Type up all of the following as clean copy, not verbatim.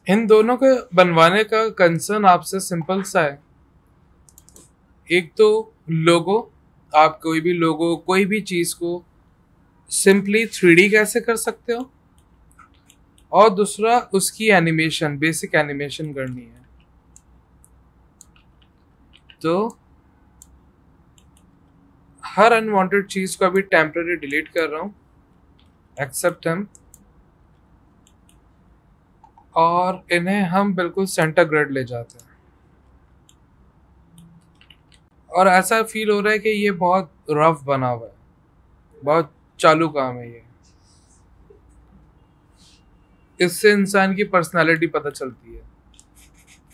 इन दोनों के बनवाने का कंसर्न आपसे सिंपल सा है। एक तो लोगो, आप कोई भी लोगो कोई भी चीज को सिंपली 3D कैसे कर सकते हो, और दूसरा उसकी एनिमेशन, बेसिक एनिमेशन करनी है। तो हर अनवांटेड चीज को अभी टेम्पररी डिलीट कर रहा हूं, एक्सेप्ट हम, और इन्हें हम बिल्कुल सेंटर ग्रिड ले जाते हैं। और ऐसा फील हो रहा है कि ये बहुत रफ बना हुआ है, बहुत चालू काम है ये। इससे इंसान की पर्सनालिटी पता चलती है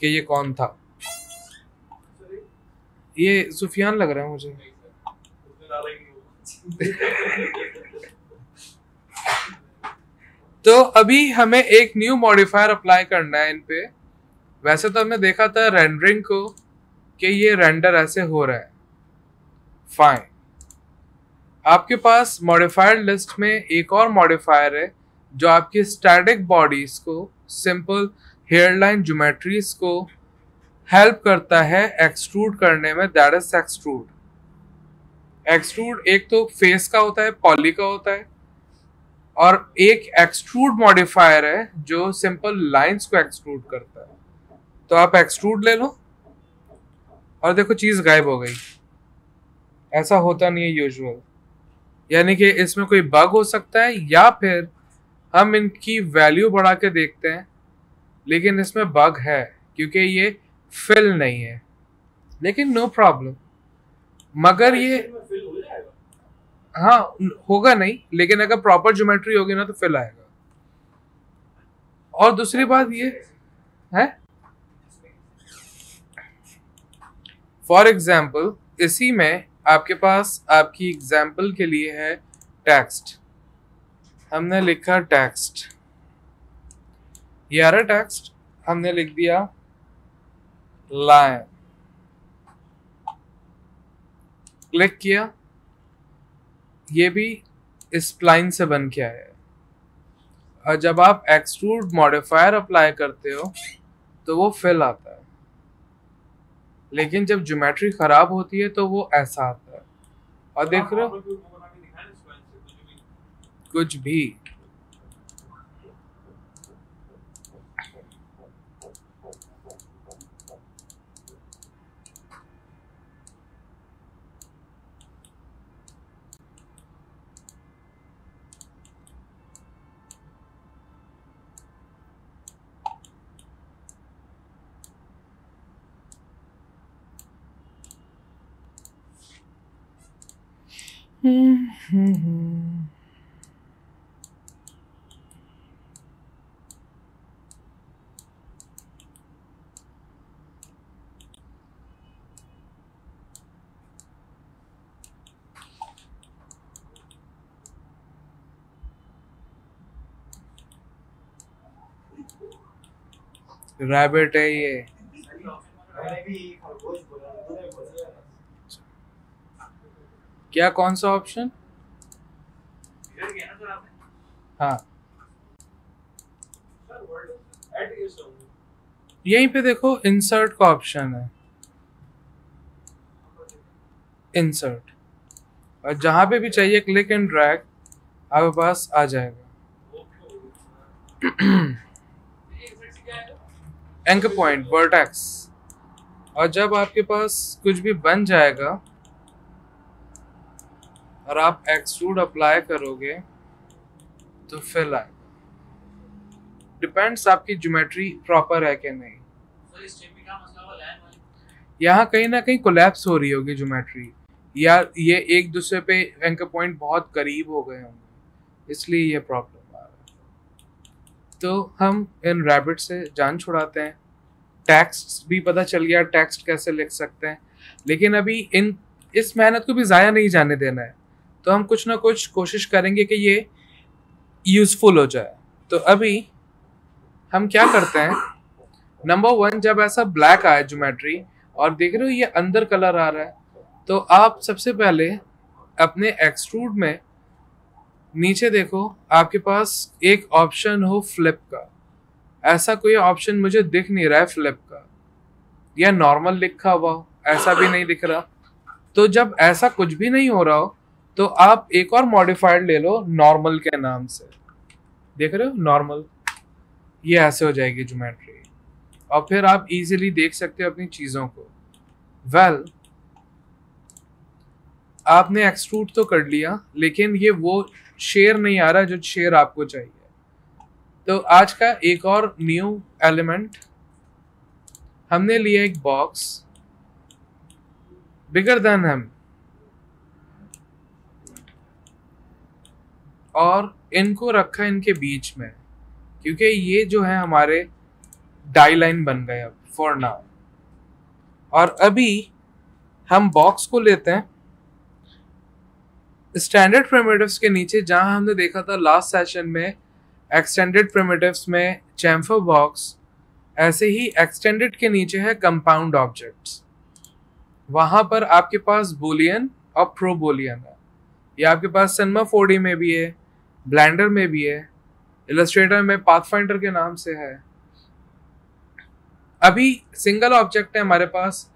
कि ये कौन था। ये सुफियान लग रहा है मुझे। तो अभी हमें एक न्यू मॉडिफायर अप्लाई करना है इन पे। वैसे तो हमने देखा था रेंडरिंग को कि ये रेंडर ऐसे हो रहा है, फाइन। आपके पास मॉडिफायर लिस्ट में एक और मॉडिफायर है जो आपकी स्टैटिक बॉडीज को, सिंपल हेयरलाइन ज्योमेट्रीज को हेल्प करता है एक्सट्रूड करने में, दैट इज एक्सट्रूड। एक्सट्रूड एक तो फेस का होता है, पॉली का होता है, और एक एक्सट्रूड मॉडिफायर है जो सिंपल लाइंस को एक्सट्रूड करता है। तो आप एक्सट्रूड ले लो और देखो चीज गायब हो गई। ऐसा होता नहीं है यूजुअल, यानी कि इसमें कोई बग हो सकता है, या फिर हम इनकी वैल्यू बढ़ा के देखते हैं लेकिन इसमें बग है क्योंकि ये फिल नहीं है। लेकिन नो प्रॉब्लम, मगर ये हाँ होगा नहीं, लेकिन अगर प्रॉपर ज्योमेट्री होगी ना तो फिल आएगा। और दूसरी बात ये है, फॉर एग्जाम्पल इसी में आपके पास आपकी एग्जाम्पल के लिए है टेक्स्ट। हमने लिखा टेक्स्ट, ये आ रहा टेक्स्ट, हमने लिख दिया लाइन, क्लिक किया, ये भी स्प्लाइन से बन के आया है। और जब आप एक्सट्रूड मॉडिफायर अप्लाई करते हो तो वो फिल आता है, लेकिन जब ज्योमेट्री खराब होती है तो वो ऐसा आता है। और देख रहे हो कुछ भी। रैबिट है ये। क्या, कौन सा ऑप्शन? हाँ यहीं पे देखो इंसर्ट का ऑप्शन है, इंसर्ट, और जहां पे भी चाहिए क्लिक एंड ड्रैग आपके पास आ जाएगा। एंकर पॉइंट, वर्टेक्स, और जब आपके पास कुछ भी बन जाएगा और आप एक्सट्रूड अप्लाई करोगे तो फिल आएगा। डिपेंड्स आपकी ज्योमेट्री प्रॉपर है कि नहीं। यहाँ कहीं ना कहीं कोलैप्स हो रही होगी ज्योमेट्री, या ये एक दूसरे पे एंकर पॉइंट बहुत करीब हो गए होंगे, इसलिए ये प्रॉब्लम आ रहा है। तो हम इन रैबिट से जान छुड़ाते हैं। टेक्स्ट भी पता चल गया टेक्स्ट कैसे लिख सकते हैं, लेकिन अभी इस मेहनत को भी ज़ाया नहीं जाने देना है, तो हम कुछ ना कुछ कोशिश करेंगे कि ये यूजफुल हो जाए। तो अभी हम क्या करते हैं, नंबर 1, जब ऐसा ब्लैक आए ज्योमेट्री और देख रहे हो ये अंदर कलर आ रहा है, तो आप सबसे पहले अपने एक्सट्रूड में नीचे देखो आपके पास एक ऑप्शन हो फ्लिप का, ऐसा कोई ऑप्शन मुझे दिख नहीं रहा है फ्लिप का, या नॉर्मल लिखा हुआ हो, ऐसा भी नहीं दिख रहा। तो जब ऐसा कुछ भी नहीं हो रहा हो तो आप एक और मॉडिफायर ले लो नॉर्मल के नाम से, देख रहे हो नॉर्मल, ये ऐसे हो जाएगी ज्योमेट्री, और फिर आप इजीली देख सकते हो अपनी चीजों को। वेल आपने एक्सट्रूड तो कर लिया, लेकिन ये वो शेयर नहीं आ रहा जो शेयर आपको चाहिए। तो आज का एक और न्यू एलिमेंट, हमने लिया एक बॉक्स बिगर देन हम, और इनको रखा इनके बीच में, क्योंकि ये जो है हमारे डाई लाइन बन गए अब फॉर नाउ। और अभी हम बॉक्स को लेते हैं स्टैंडर्ड प्रिमिटिव्स के नीचे, जहां हमने देखा था लास्ट सेशन में एक्सटेंडेड प्रिमिटिव्स में चैम्फर बॉक्स, ऐसे ही एक्सटेंडेड के नीचे है कंपाउंड ऑब्जेक्ट्स। वहां पर आपके पास बुलियन और प्रो बुलियन है, ये आपके पास सिनेमा 4D में भी है, ब्लेंडर में भी है, इलस्ट्रेटर में पाथफाइंडर के नाम से है। अभी सिंगल ऑब्जेक्ट है हमारे पास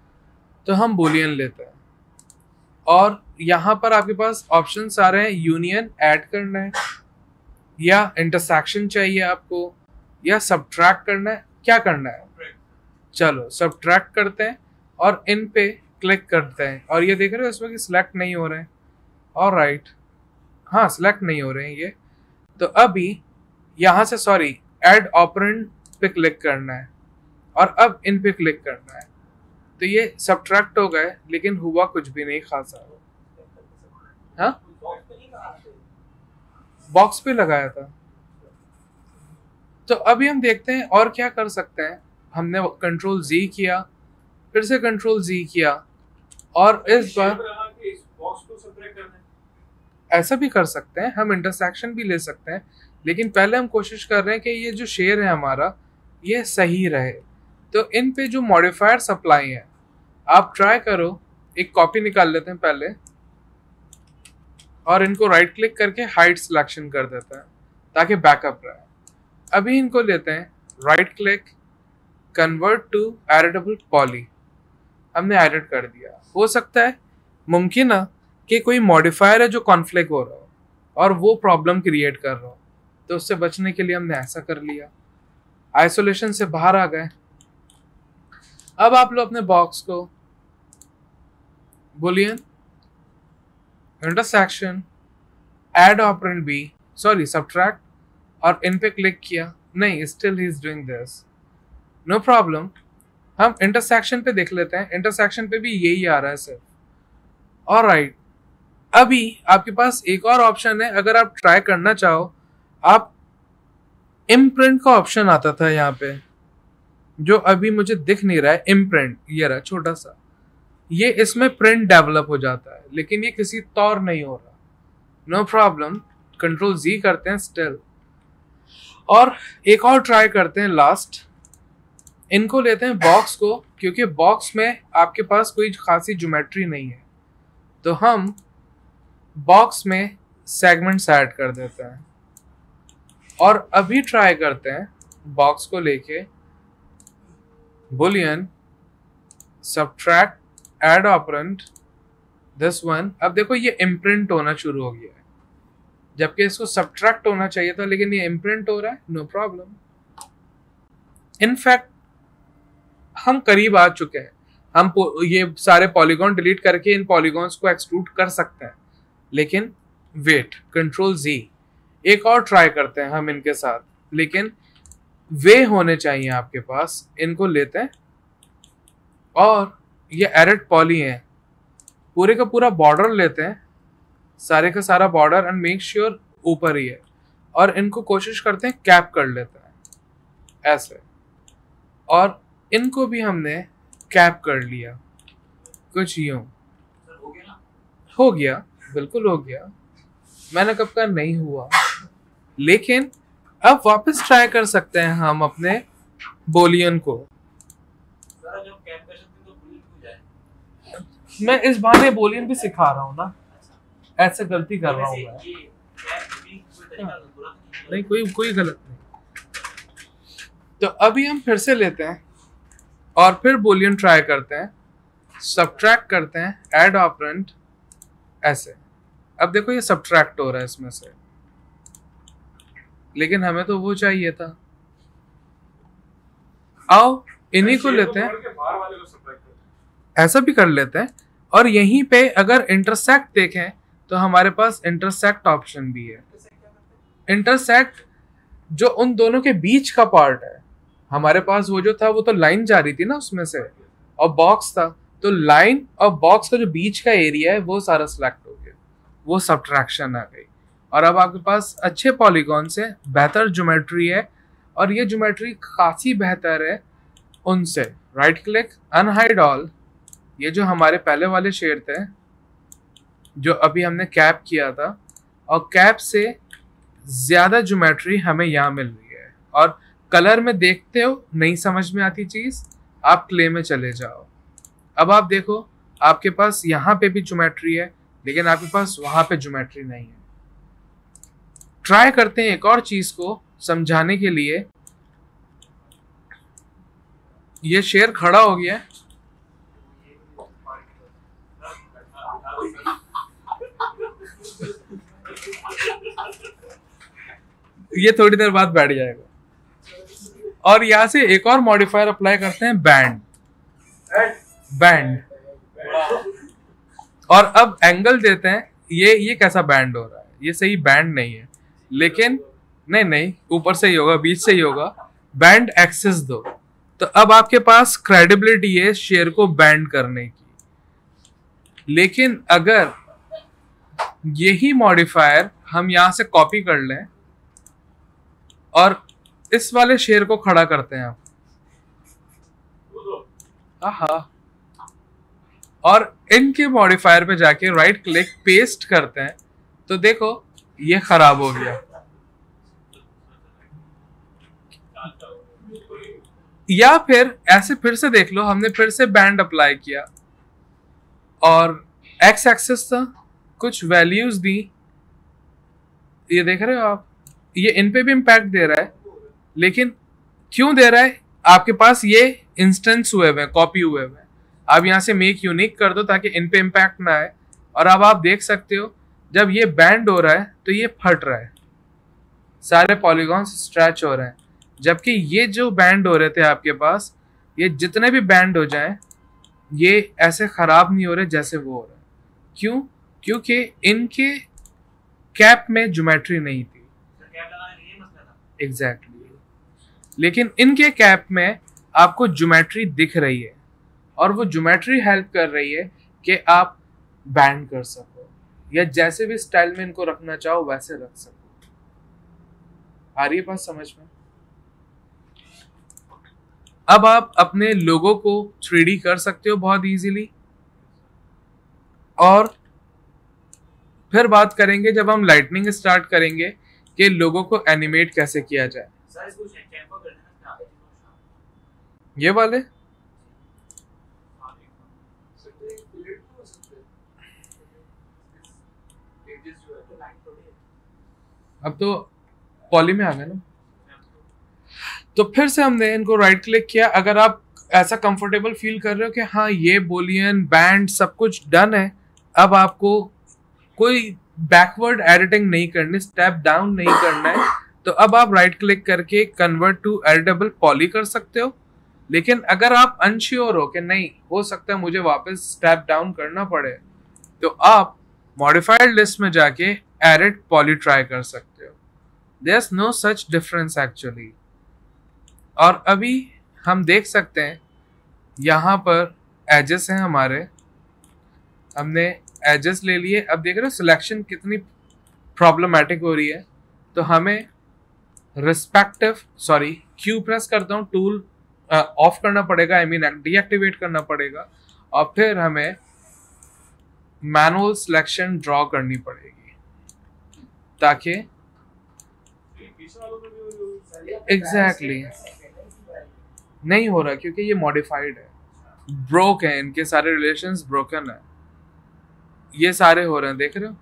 तो हम बुलियन लेते हैं, और यहाँ पर आपके पास ऑप्शन आ रहे हैं, यूनियन ऐड करना है, या इंटरसेक्शन चाहिए आपको, या सब्ट्रैक्ट करना है, क्या करना है? चलो सब्ट्रैक्ट करते हैं और इन पे क्लिक करते हैं, और ये देख रहे हो इसमें कि सिलेक्ट नहीं हो रहे हैं। ऑलराइट, हाँ सिलेक्ट नहीं हो रहे हैं ये। तो अभी यहाँ से सॉरी ऐड ऑपरेंड पे क्लिक करना है, और अब इन पे क्लिक करना है। तो ये सब्ट्रैक्ट हो गए, लेकिन हुआ कुछ भी नहीं खासा। हाँ बॉक्स पे लगाया था। तो अभी हम देखते हैं और क्या कर सकते हैं। हमने कंट्रोल Z किया, फिर से कंट्रोल Z किया, और इस बार ऐसा भी कर सकते हैं, हम इंटरसेक्शन भी ले सकते हैं, लेकिन पहले हम कोशिश कर रहे हैं कि ये जो शेयर है हमारा ये सही रहे। तो इन पे जो मॉडिफायर सप्लाई है आप ट्राई करो, एक कॉपी निकाल लेते हैं पहले, और इनको राइट क्लिक करके हाइड सिलेक्शन कर देते हैं ताकि बैकअप रहे। अभी इनको लेते हैं right click, convert to editable poly, हमने एडिट कर दिया। हो सकता है मुमकिन है कि कोई मॉडिफायर है जो कॉन्फ्लिक्ट हो रहा हो और वो प्रॉब्लम क्रिएट कर रहा हो, तो उससे बचने के लिए हमने ऐसा कर लिया, आइसोलेशन से बाहर आ गए। अब आप लोग अपने बॉक्स को boolean, intersection, add operand B, sorry subtract, और इन पे क्लिक किया, नहीं still he is doing this, no problem. हम इंटरसेक्शन पे देख लेते हैं, इंटरसेक्शन पे भी यही आ रहा है सिर्फ। ऑलराइट, अभी आपके पास एक और ऑप्शन है, अगर आप ट्राई करना चाहो, आप इम्प्रिंट का ऑप्शन आता था यहाँ पे, जो अभी मुझे दिख नहीं रहा है। इम्प्रिंट ये रहा छोटा सा, ये इसमें प्रिंट डेवलप हो जाता है, लेकिन ये किसी तौर नहीं हो रहा। नो प्रॉब्लम, कंट्रोल Z करते हैं स्टिल, और एक और ट्राई करते हैं लास्ट। इनको लेते हैं बॉक्स को, क्योंकि बॉक्स में आपके पास कोई खासी ज्योमेट्री नहीं है, तो हम बॉक्स में सेगमेंट्स ऐड कर देते हैं। और अभी ट्राई करते हैं बॉक्स को लेके Boolean, subtract, add operand, this one. अब देखो ये इम्प्रिंट होना शुरू हो गया है, जबकि इसको सब्ट्रैक्ट होना चाहिए था, लेकिन ये इम्प्रिंट हो रहा है। नो प्रॉब्लम, इनफैक्ट हम करीब आ चुके हैं। हम ये सारे पॉलीगॉन डिलीट करके इन पॉलीगॉन्स को एक्सट्रूड कर सकते हैं, लेकिन वेट, कंट्रोल Z, एक और ट्राई करते हैं हम इनके साथ, लेकिन वे होने चाहिए आपके पास। इनको लेते हैं और ये एडिट पॉली है, पूरे का पूरा बॉर्डर लेते हैं, सारे का सारा बॉर्डर, एंड मेक श्योर ऊपर ही है, और इनको कोशिश करते हैं कैप कर लेते हैं ऐसे, और इनको भी हमने कैप कर लिया कुछ यूं। हो गया, बिल्कुल हो गया, मैंने कब का नहीं हुआ। लेकिन अब वापस ट्राई कर सकते हैं हम अपने बुलियन को। मैं इस बहाने बुलियन भी सिखा रहा हूँ ना, ऐसे गलती कर रहा हूँ मैं। नहीं, कोई गलत नहीं। तो अभी हम फिर से लेते हैं और फिर बूलियन ट्राई करते हैं, सब्ट्रैक्ट करते हैं, ऐड ऑपरेंड ऐसे। अब देखो ये सब्ट्रैक्ट हो रहा है इसमें से, लेकिन हमें तो वो चाहिए था। आओ इन्हीं को लेते हैं, ऐसा भी कर लेते हैं। और यहीं पे अगर इंटरसेक्ट देखें तो हमारे पास इंटरसेक्ट ऑप्शन भी है। इंटरसेक्ट जो उन दोनों के बीच का पार्ट है, हमारे पास वो जो था वो तो लाइन जा रही थी ना उसमें से, और बॉक्स था, तो लाइन और बॉक्स का जो बीच का एरिया है वो सारा सिलेक्ट हो गया, वो सब्ट्रैक्शन आ गई। और अब आपके पास अच्छे पॉलीगॉन से बेहतर ज्योमेट्री है, और ये ज्योमेट्री खासी बेहतर है उनसे। राइट क्लिक, अनहाइड ऑल, ये जो हमारे पहले वाले शेड थे जो अभी हमने कैप किया था, और कैप से ज्यादा ज्योमेट्री हमें यहाँ मिल रही है। और कलर में देखते हो नहीं समझ में आती चीज, आप क्ले में चले जाओ। अब आप देखो आपके पास यहाँ पे भी ज्योमेट्री है, लेकिन आपके पास वहां पे ज्योमेट्री नहीं है। ट्राई करते हैं एक और चीज को समझाने के लिए। ये शेर खड़ा हो गया है, ये थोड़ी देर बाद बैठ जाएगा। और यहां से एक और मॉडिफायर अप्लाई करते हैं, बैंड। और अब एंगल देते हैं, ये कैसा बैंड हो रहा है, ये सही बैंड नहीं है, लेकिन नहीं ऊपर से ही होगा, बीच से ही होगा। बैंड एक्सेस दो, तो अब आपके पास क्रेडिबिलिटी है शेयर को बैंड करने की। लेकिन अगर यही मॉडिफायर हम यहां से कॉपी कर लें और इस वाले शेयर को खड़ा करते हैं आप, हाँ, और इनके मॉडिफायर पे जाके राइट क्लिक पेस्ट करते हैं, तो देखो ये खराब हो गया। या फिर ऐसे फिर से देख लो, हमने फिर से बैंड अप्लाई किया और एक्स एक्सिस था, कुछ वैल्यूज दी, ये देख रहे हो आप, ये इन पे भी इम्पैक्ट दे रहा है। लेकिन क्यों दे रहा है? आपके पास ये इंस्टेंस हुए हुए, कॉपी हुए हुए। आप यहाँ से मेक यूनिक कर दो ताकि इन पे इम्पैक्ट ना आए। और अब आप देख सकते हो जब ये बैंड हो रहा है तो ये फट रहा है, सारे पॉलीगॉन्स स्ट्रेच हो रहे हैं। जबकि ये जो बैंड हो रहे थे आपके पास, ये जितने भी बैंड हो जाएं, ये ऐसे खराब नहीं हो रहे जैसे वो हो रहे हैं। क्यों? क्योंकि इनके कैप में ज्योमेट्री नहीं थी। एग्जैक्टली। लेकिन इनके कैप में आपको ज्योमेट्री दिख रही है, और वो ज्योमेट्री हेल्प कर रही है कि आप बैंड कर सको, या जैसे भी स्टाइल में इनको रखना चाहो वैसे रख सको। आ रही है बात समझ में? अब आप अपने लोगो को 3D कर सकते हो बहुत इजीली। और फिर बात करेंगे जब हम लाइटनिंग स्टार्ट करेंगे कि लोगो को एनिमेट कैसे किया जाए। ये वाले अब तो पॉली में आ गए ना, तो फिर से हमने इनको राइट क्लिक किया। अगर आप ऐसा कंफर्टेबल फील कर रहे हो कि हाँ ये बूलियन बैंड सब कुछ डन है, अब आपको कोई बैकवर्ड एडिटिंग नहीं करनी, स्टेप डाउन नहीं करना है, तो अब आप राइट क्लिक करके कन्वर्ट टू एडिटेबल पॉली कर सकते हो। लेकिन अगर आप अनश्योर हो कि नहीं हो सकता है मुझे वापस स्टेप डाउन करना पड़े, तो आप मॉडिफाइड लिस्ट में जाके एडिट पॉली ट्राई कर सकते हो। There is no such difference actually. और अभी हम देख सकते हैं यहाँ पर एजेस हैं हमारे, हमने एजेस ले लिए। अब देख रहे हो सिलेक्शन कितनी प्रॉब्लमेटिक हो रही है। तो हमें रिस्पेक्टिव क्यू प्रेस करता हूँ, टूल ऑफ करना पड़ेगा, आई मीन डीएक्टिवेट करना पड़ेगा, और फिर हमें मैनुअल सिलेक्शन ड्रॉ करनी पड़ेगी ताकि एग्जैक्टली नहीं हो रहा, क्योंकि ये मॉडिफाइड है, ब्रोक है, इनके सारे रिलेशंस ब्रोकन है, ये सारे हो रहे हैं, देख रहे हो।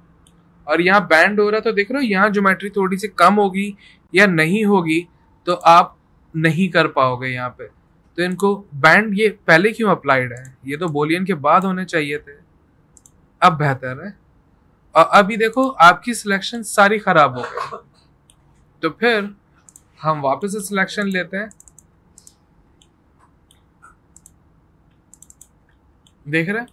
और यहाँ बैंड हो रहा है, तो देख रहे हो यहाँ ज्योमेट्री थोड़ी सी कम होगी या नहीं होगी, तो आप नहीं कर पाओगे यहाँ पे। तो इनको बैंड ये पहले क्यों अप्लाइड है, ये तो बूलियन के बाद होने चाहिए थे। अब बेहतर है। और अभी देखो आपकी सिलेक्शन सारी खराब हो गई, तो फिर हम वापस से सिलेक्शन लेते हैं। देख रहे हैं,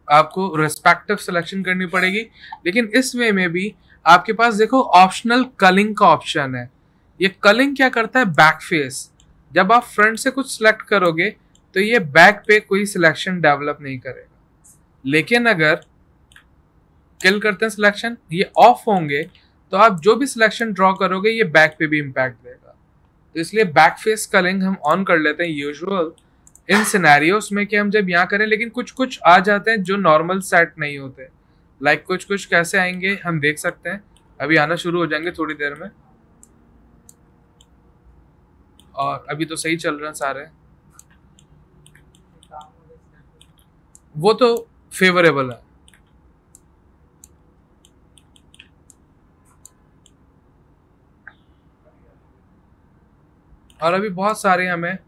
आपको रिस्पेक्टिव सिलेक्शन करनी पड़ेगी। लेकिन इस वे में भी आपके पास देखो ऑप्शनल कलिंग का ऑप्शन है। ये कलिंग क्या करता है, बैक फेस। जब आप फ्रंट से कुछ सिलेक्ट करोगे तो ये बैक पे कोई सिलेक्शन डेवलप नहीं करेगा। लेकिन अगर किल करते हैं सिलेक्शन, ये ऑफ होंगे, तो आप जो भी सिलेक्शन ड्रॉ करोगे ये बैक पे भी इम्पैक्ट देगा। तो इसलिए बैक फेस कलिंग हम ऑन कर लेते हैं यूजुअल इन सिनेरियोस में कि हम जब यहाँ करें। लेकिन कुछ कुछ आ जाते हैं जो नॉर्मल सेट नहीं होते। लाइक कुछ कुछ कैसे आएंगे हम देख सकते हैं, अभी आना शुरू हो जाएंगे थोड़ी देर में। और अभी तो सही चल रहे हैं सारे, वो तो फेवरेबल है। और अभी बहुत सारे हमें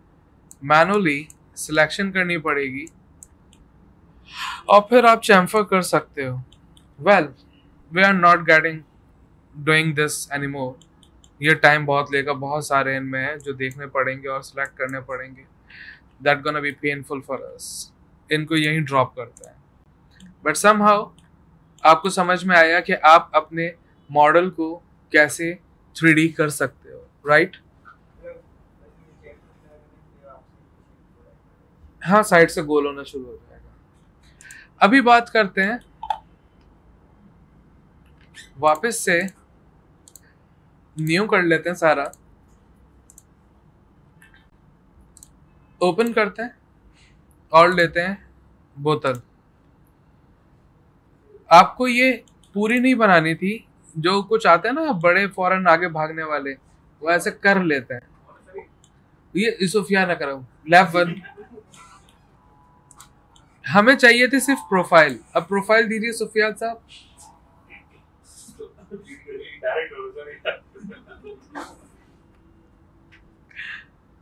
मैनुअली सिलेक्शन करनी पड़ेगी और फिर आप चैम्फर कर सकते हो। Well, we are not getting doing this anymore. ये टाइम बहुत लेगा, बहुत सारे इनमें है जो देखने पड़ेंगे और सिलेक्ट करने पड़ेंगे। That gonna be painful for us. इनको यहीं ड्रॉप करते हैं। बट समहाउ आपको समझ में आया कि आप अपने मॉडल को कैसे 3D कर सकते हो, राइट? हाँ, साइड से गोल होना शुरू हो जाएगा। अभी बात करते हैं वापस से, न्यू कर लेते हैं सारा, ओपन करते हैं और लेते हैं बोतल। आपको ये पूरी नहीं बनानी थी, जो कुछ आते हैं ना बड़े फौरन आगे भागने वाले, वो ऐसे कर लेते हैं। ये सोफिया ना करो, लेफ्ट वन। हमें चाहिए थी सिर्फ प्रोफाइल। अब प्रोफाइल दीजिए सुफियान साहब।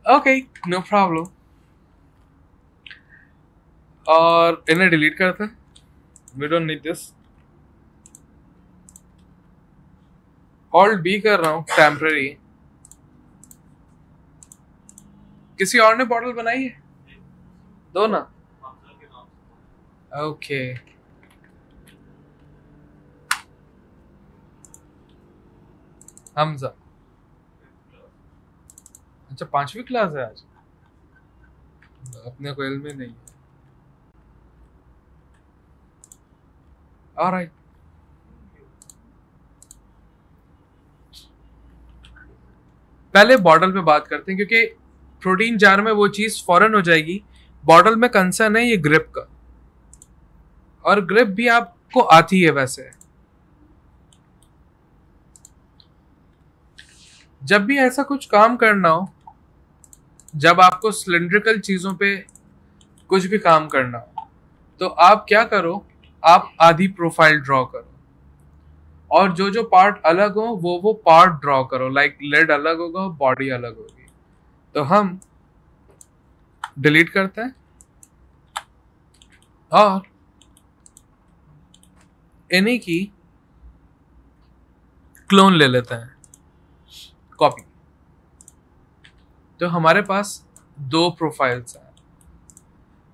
Okay, no problem. और इन्हें डिलीट करते हैं, we don't need this. Alt B कर रहा हूं टेम्पररी। किसी और ने बॉटल बनाई है? दो ना। ओके, हमजा। अच्छा, 5वीं क्लास है आज, अपने को इल्म ही नहीं है। ऑलराइट, पहले बॉटल पे बात करते हैं, क्योंकि प्रोटीन जार में वो चीज फौरन हो जाएगी। बॉटल में कंसर्न है ये ग्रिप का, और ग्रिप भी आपको आती है वैसे। जब भी ऐसा कुछ काम करना हो, जब आपको सिलिंड्रिकल चीजों पे कुछ भी काम करना हो, तो आप क्या करो, आप आधी प्रोफाइल ड्रॉ करो और जो जो पार्ट अलग हो वो पार्ट ड्रॉ करो। लाइक लेड अलग होगा, बॉडी अलग होगी। तो हम डिलीट करते हैं और इन्हीं की क्लोन ले लेते हैं, कॉपी। तो हमारे पास 2 प्रोफाइल्स हैं,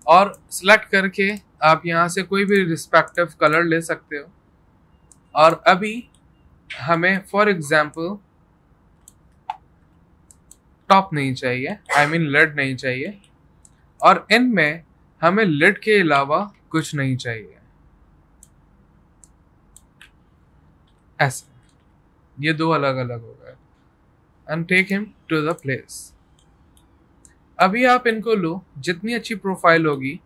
और सिलेक्ट करके आप यहाँ से कोई भी रिस्पेक्टिव कलर ले सकते हो। और अभी हमें फॉर एग्जाम्पल टॉप नहीं चाहिए, आई मीन लिड नहीं चाहिए, और इनमें हमें लिड के अलावा कुछ नहीं चाहिए। ऐसे ये 2 अलग अलग हो गए। And take him to the place. अभी आप इनको लो, जितनी अच्छी प्रोफाइल होगी,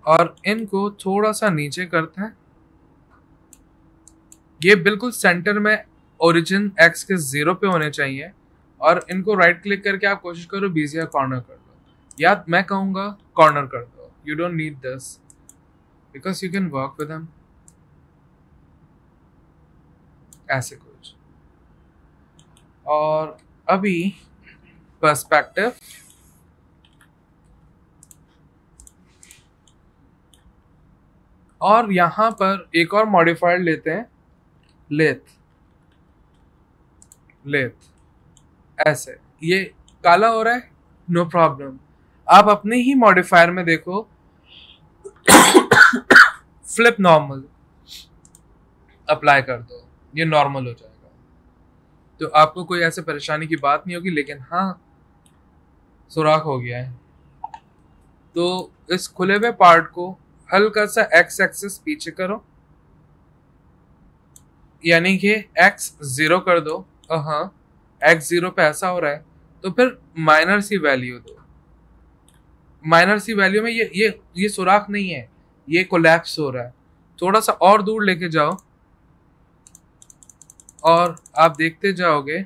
और इनको थोड़ा सा नीचे करते हैं। ये बिल्कुल सेंटर में ओरिजिन एक्स के 0 पे होने चाहिए। और इनको राइट क्लिक करके आप कोशिश करो बीजियर कॉर्नर कर दो, या मैं कहूँगा कॉर्नर कर दो। You don't need this because you can work with him. ऐसे कुछ। और अभी पर्सपेक्टिव, और यहां पर एक और मॉडिफायर लेते हैं, लेथ। लेथ ऐसे, ये काला हो रहा है, नो प्रॉब्लम। आप अपने ही मॉडिफायर में देखो, फ्लिप नॉर्मल अप्लाई कर दो, ये नॉर्मल हो जाएगा। तो आपको कोई ऐसे परेशानी की बात नहीं होगी। लेकिन हाँ, सुराख हो गया है, तो इस खुले हुए पार्ट को हल्का सा एक्स एक्सिस पीछे करो, यानी कि एक्स 0 कर दो। हाँ, एक्स 0 पे ऐसा हो रहा है, तो फिर माइनर सी वैल्यू दो। माइनर सी वैल्यू में ये सुराख नहीं है, ये कोलैप्स हो रहा है। थोड़ा सा और दूर लेके जाओ और आप देखते जाओगे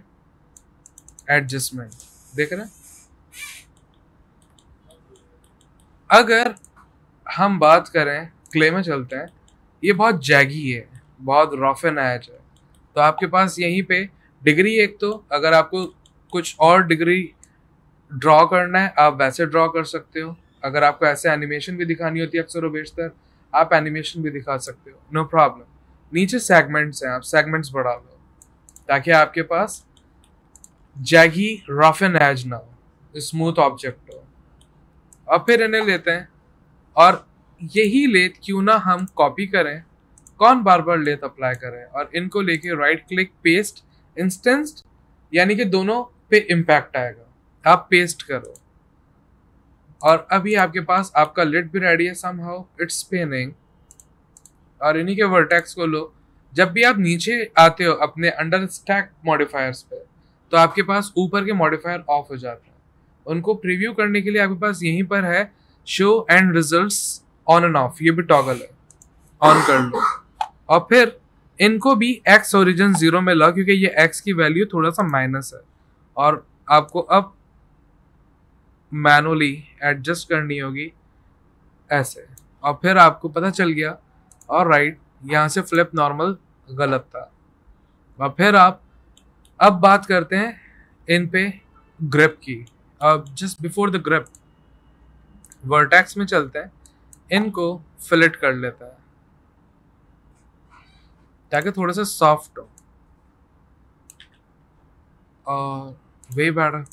एडजस्टमेंट, देख रहे हैं। अगर हम बात करें, क्ले में चलते हैं, ये बहुत जैगी है, बहुत रफ एंड एज है। तो आपके पास यहीं पे डिग्री, एक तो अगर आपको कुछ और डिग्री ड्रॉ करना है आप वैसे ड्रॉ कर सकते हो। अगर आपको ऐसे एनिमेशन भी दिखानी होती है अक्सर बेशतर, आप एनिमेशन भी दिखा सकते हो, नो प्रॉब्लम। नीचे सेगमेंट्स हैं, आप सेगमेंट्स बढ़ा लो ताकि आपके पास जैगी रफ एंड एज ना हो, स्मूथ ऑब्जेक्ट हो। अब फिर इन्हें लेते हैं, और यही लेथ क्यों ना हम कॉपी करें, कौन बार बार लेथ अप्लाई करें। और इनको लेके राइट क्लिक, पेस्ट इंस्टेंस, यानी कि दोनों पे इम्पैक्ट आएगा, आप पेस्ट करो। और अभी आपके पास आपका लिड भी रेडी है, समहाउ इट्स स्पिनिंग। और इन्हीं के वर्टेक्स को लो। जब भी आप नीचे आते हो अपने अंडर स्टैक मॉडिफायर्स पे, तो आपके पास ऊपर के मॉडिफायर ऑफ हो जाते हैं। उनको प्रीव्यू करने के लिए आपके पास यहीं पर है show and results on end of, ये भी टॉगल है, ऑन कर लो। और फिर इनको भी एक्स ओरिजिन 0 में लाओ, क्योंकि ये एक्स की वैल्यू थोड़ा सा माइनस है और आपको अब मैनुअली एडजस्ट करनी होगी ऐसे। और फिर आपको पता चल गया, और राइट, यहाँ से फ्लिप नॉर्मल गलत था। और फिर आप अब बात करते हैं इन पे ग्रिप की। अब just before the grip vertex में चलते हैं, इनको फिलेट कर लेता है ताकि थोड़ा सा सॉफ्ट हो। और वे बेटर,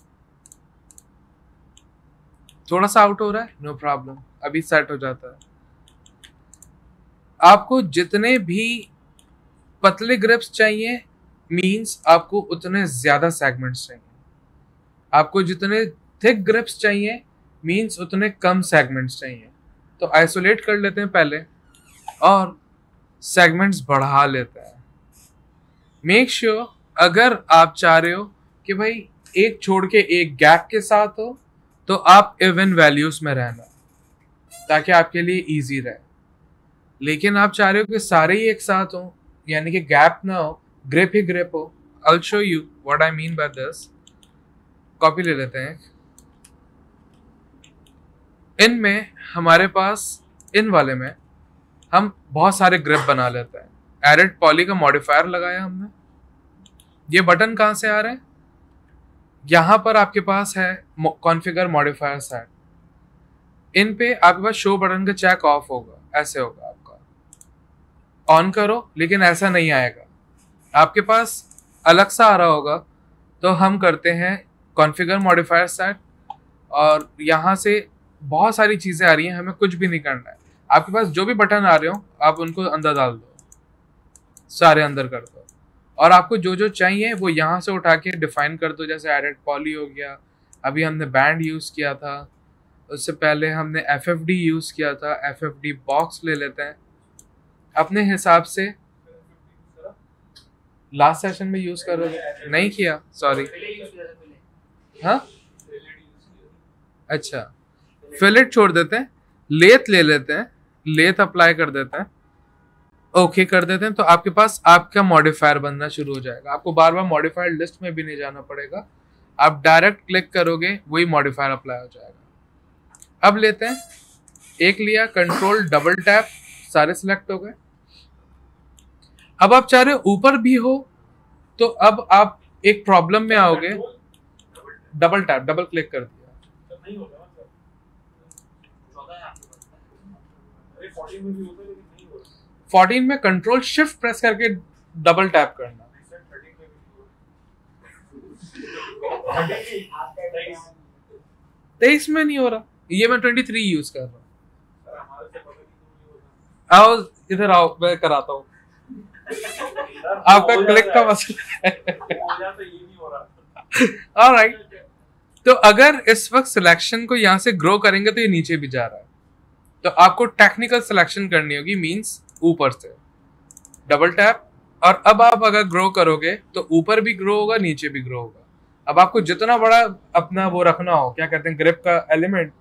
थोड़ा सा आउट हो रहा है, नो प्रॉब्लम, अभी सेट हो जाता है। आपको जितने भी पतले ग्रिप्स चाहिए, मींस आपको उतने ज्यादा सेगमेंट्स चाहिए। आपको जितने थिक ग्रिप्स चाहिए, मींस उतने कम सेगमेंट्स चाहिए। तो आइसोलेट कर लेते हैं पहले और सेगमेंट्स बढ़ा लेते हैं। मेक श्योर अगर आप चाह रहे हो कि भाई एक छोड़ के एक गैप के साथ हो, तो आप इवन वैल्यूज में रहना ताकि आपके लिए इजी रहे। लेकिन आप चाह रहे हो कि सारे ही एक साथ हो, यानी कि गैप ना हो, ग्रिप ही ग्रिप हो। I'll show you what I mean by this. Copy ले लेते हैं। इनमें हमारे पास, इन वाले में हम बहुत सारे ग्रिप बना लेते हैं। एडिट पॉली का मॉडिफायर लगाया हमने। ये बटन कहाँ से आ रहे हैं? यहाँ पर आपके पास है कॉन्फ़िगर मॉडिफायर सेट। इन पे आपके पास शो बटन का चेक ऑफ होगा, ऐसे होगा आपका। ऑन करो, लेकिन ऐसा नहीं आएगा, आपके पास अलग सा आ रहा होगा। तो हम करते हैं कॉन्फ़िगर मॉडिफायर सेट, और यहाँ से बहुत सारी चीज़ें आ रही हैं, हमें कुछ भी नहीं करना है। आपके पास जो भी बटन आ रहे हो आप उनको अंदर डाल दो, सारे अंदर कर दो। और आपको जो जो चाहिए वो यहाँ से उठा के डिफाइन कर दो। जैसे एडिट पॉली हो गया, अभी हमने बैंड यूज़ किया था, उससे पहले हमने FFD यूज़ किया था। FFD बॉक्स ले लेते हैं अपने हिसाब से। लास्ट सेशन में यूज़ कर रहे नहीं किया, सॉरी। हाँ, अच्छा, फिलेट छोड़ देते हैं, लेथ ले लेते हैं, लेथ अप्लाई कर देते हैं, ओके कर देते हैं। तो आपके पास आपका मॉडिफायर बनना शुरू हो जाएगा। आपको बार बार मॉडिफायर लिस्ट में भी नहीं जाना पड़ेगा, आप डायरेक्ट क्लिक करोगे वही मॉडिफायर अप्लाई हो जाएगा। अब लेते हैं, एक लिया, कंट्रोल डबल टैप, सारे सिलेक्ट हो गए। अब आप चाह रहे हो ऊपर भी हो तो अब आप एक प्रॉब्लम में आओगे। डबल टैप, डबल क्लिक कर दिया। 14 में कंट्रोल शिफ्ट प्रेस करके डबल टैप करना। 23 में नहीं हो रहा, ये मैं 23 यूज कर रहा हूँ। आओ इधर आओ, मैं कराता हूँ। आपका क्लिक का मसला है। ऑलराइट, तो अगर इस वक्त सिलेक्शन को यहाँ से ग्रो करेंगे तो ये नीचे भी जा रहा है, तो आपको टेक्निकल सिलेक्शन करनी होगी, मींस ऊपर से डबल टैप। और अब आप अगर ग्रो करोगे तो ऊपर भी ग्रो होगा, नीचे भी ग्रो होगा। अब आपको जितना बड़ा अपना वो रखना हो, क्या कहते हैं, ग्रिप का एलिमेंट,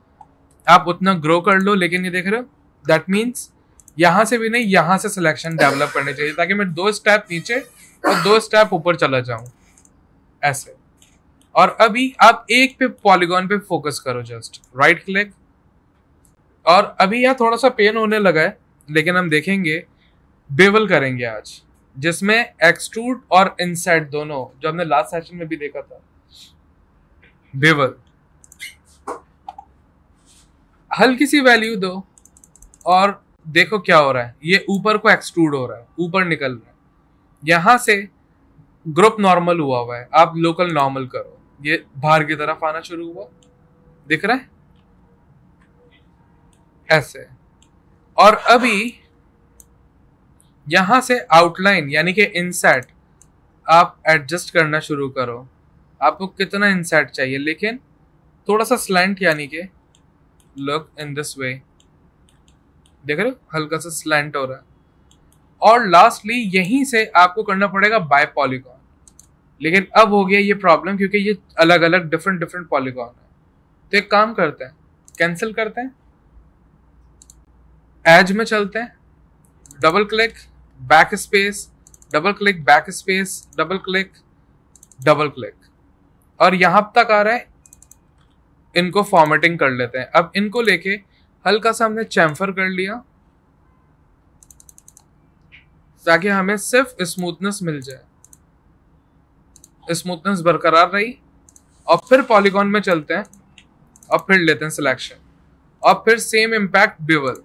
आप उतना ग्रो कर लो। लेकिन ये देख रहे हो, दैट मीन्स यहां से भी नहीं, यहां से सिलेक्शन डेवलप करनी चाहिए, ताकि मैं 2 स्टेप नीचे और 2 स्टेप ऊपर चला जाऊं, ऐसे। और अभी आप एक पे पॉलीगॉन पे फोकस करो, जस्ट राइट क्लिक। और अभी यहाँ थोड़ा सा पेन होने लगा है, लेकिन हम देखेंगे, बेवल करेंगे आज, जिसमें एक्सट्रूड और इनसेट दोनों, जो हमने लास्ट सेशन में भी देखा था। बेवल, हल्की सी वैल्यू दो और देखो क्या हो रहा है। ये ऊपर को एक्सट्रूड हो रहा है, ऊपर निकल रहा है। यहां से ग्रुप नॉर्मल हुआ है, आप लोकल नॉर्मल करो, ये बाहर की तरफ आना शुरू हुआ, दिख रहा है ऐसे। और अभी यहां से आउटलाइन यानी कि इनसेट आप एडजस्ट करना शुरू करो। आपको कितना इनसेट चाहिए, लेकिन थोड़ा सा स्लैंट, यानी कि लुक इन दिस वे, देख रहे हो, हल्का सा स्लैंट हो रहा है। और लास्टली यहीं से आपको करना पड़ेगा बाय पॉलीगॉन। लेकिन अब हो गया ये प्रॉब्लम, क्योंकि ये अलग अलग डिफरेंट पॉलीगॉन है। तो एक काम करते हैं, कैंसिल करते हैं, एज में चलते हैं, double click back space, double click back space, double click, double click, और यहां तक आ रहा है। इनको फॉर्मेटिंग कर लेते हैं। अब इनको लेके हल्का सा हमने चैम्फर कर लिया, ताकि हमें सिर्फ स्मूथनेस मिल जाए, स्मूथनेस बरकरार रही। और फिर पॉलीगॉन में चलते हैं और फिर लेते हैं सिलेक्शन, और फिर सेम इम्पैक्ट बेवल।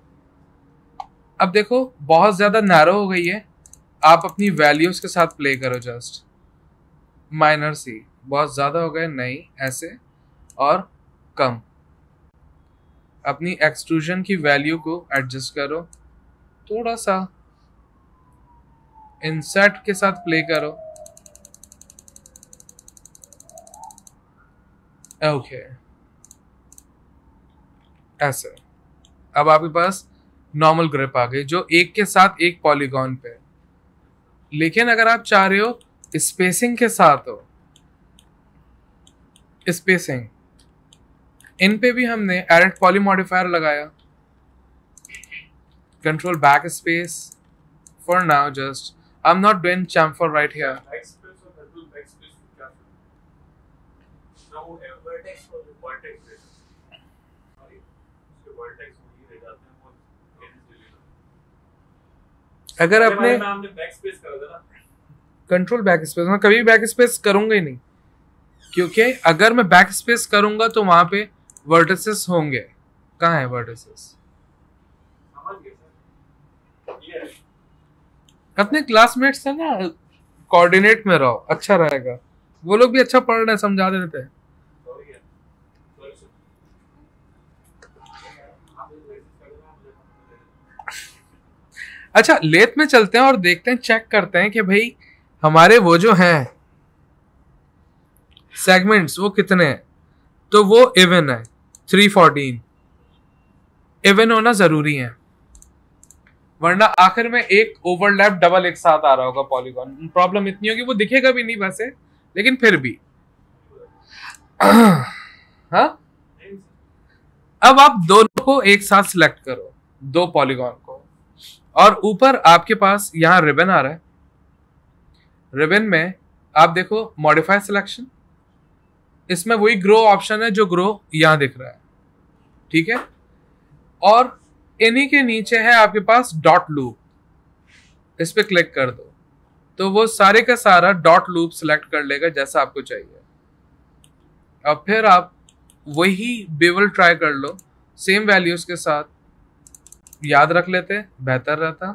अब देखो बहुत ज्यादा नैरो हो गई है, आप अपनी वैल्यूज के साथ प्ले करो, जस्ट माइनर सी, बहुत ज्यादा हो गए नहीं, ऐसे, और कम। अपनी एक्सट्रूजन की वैल्यू को एडजस्ट करो, थोड़ा सा इनसेट के साथ प्ले करो, ओके ऐसे। अब आपके पास नॉर्मल ग्रिप आ गई, जो एक के साथ एक पॉलीगॉन पे। लेकिन अगर आप चाह रहे हो स्पेसिंग के साथ हो, स्पेसिंग, इन पे भी हमने एड पॉली मॉडिफायर लगाया, control back space for now, just I am not doing chamfer right here. अगर अपने कंट्रोल बैक स्पेस, मैं कभी बैक स्पेस करूंगा ही नहीं, क्योंकि अगर मैं बैक स्पेस करूंगा तो वहां पे वर्टिसेस होंगे। कहाँ है वर्टिसेस? अपने क्लासमेट्स से ना कोऑर्डिनेट में रहो, अच्छा रहेगा। वो लोग भी अच्छा पढ़ रहे हैं, समझा देते हैं। अच्छा, लेथ में चलते हैं और देखते हैं, चेक करते हैं कि भाई हमारे वो जो हैं सेगमेंट्स वो कितने हैं। तो वो इवन है, 314 इवन होना जरूरी है, वरना आखिर में एक ओवरलैप डबल एक साथ आ रहा होगा पॉलीगॉन। प्रॉब्लम इतनी होगी, वो दिखेगा भी नहीं वैसे, लेकिन फिर भी हाँ। अब आप दोनों को एक साथ सिलेक्ट करो, 2 पॉलीगॉन को, और ऊपर आपके पास यहां रिबन आ रहा है। रिबन में आप देखो मॉडिफाई सिलेक्शन, इसमें वही ग्रो ऑप्शन है जो ग्रो यहां दिख रहा है, ठीक है। और इन्हीं के नीचे है आपके पास डॉट लूप, इस पे क्लिक कर दो। तो वो सारे का सारा डॉट लूप सिलेक्ट कर लेगा जैसा आपको चाहिए। अब फिर आप वही बेवल ट्राई कर लो सेम वैल्यूज के साथ, याद रख लेते बेहतर रहता।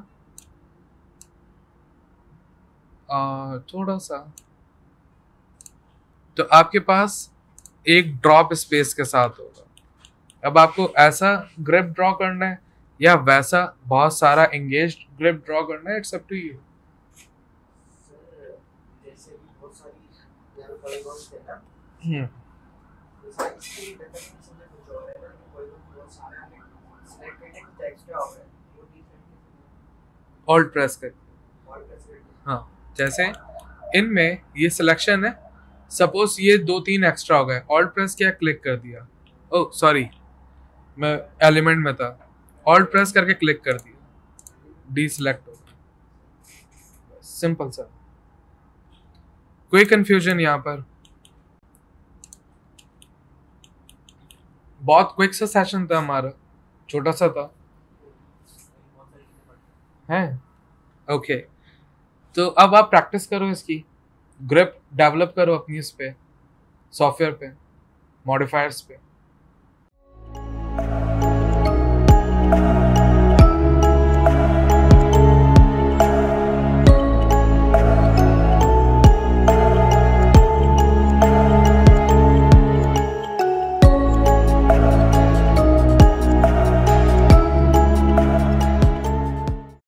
थोड़ा सा तो आपके पास एक ड्रॉप स्पेस के साथ होगा। अब आपको ऐसा ग्रिप ड्रॉ करना है या वैसा बहुत सारा एंगेज्ड ग्रिप ड्रॉ करना है, इट्स अप टू यू। जैसे कि बहुत सारी यहाँ पॉलीगॉन्स थे ना, इसकी डेफिनेशन में कुछ और है ना, कि पॉलीगॉन बहुत सारे हैं, सिलेक्ट करके कुछ एक्स्ट्रा हो गया, वो डिफरेंट ऑल्ट प्रेस कर, हाँ जैसे इनमें ये सिलेक्शन है, सपोज ये 2-3 एक्स्ट्रा हो गए, ऑल्ट प्रेस किया, क्लिक कर दिया, ओह सॉरी मैं एलिमेंट में था, ऑल्ट प्रेस करके क्लिक कर दिया, डी सिलेक्ट हो गया। सिंपल सा, कोई कंफ्यूजन यहाँ पर? बहुत क्विक सा सेशन था हमारा, छोटा सा था है। ओके तो अब आप प्रैक्टिस करो इसकी, ग्रिप डेवलप करो अपनी इस पे, सॉफ्टवेयर पे, मॉडिफायर्स पे।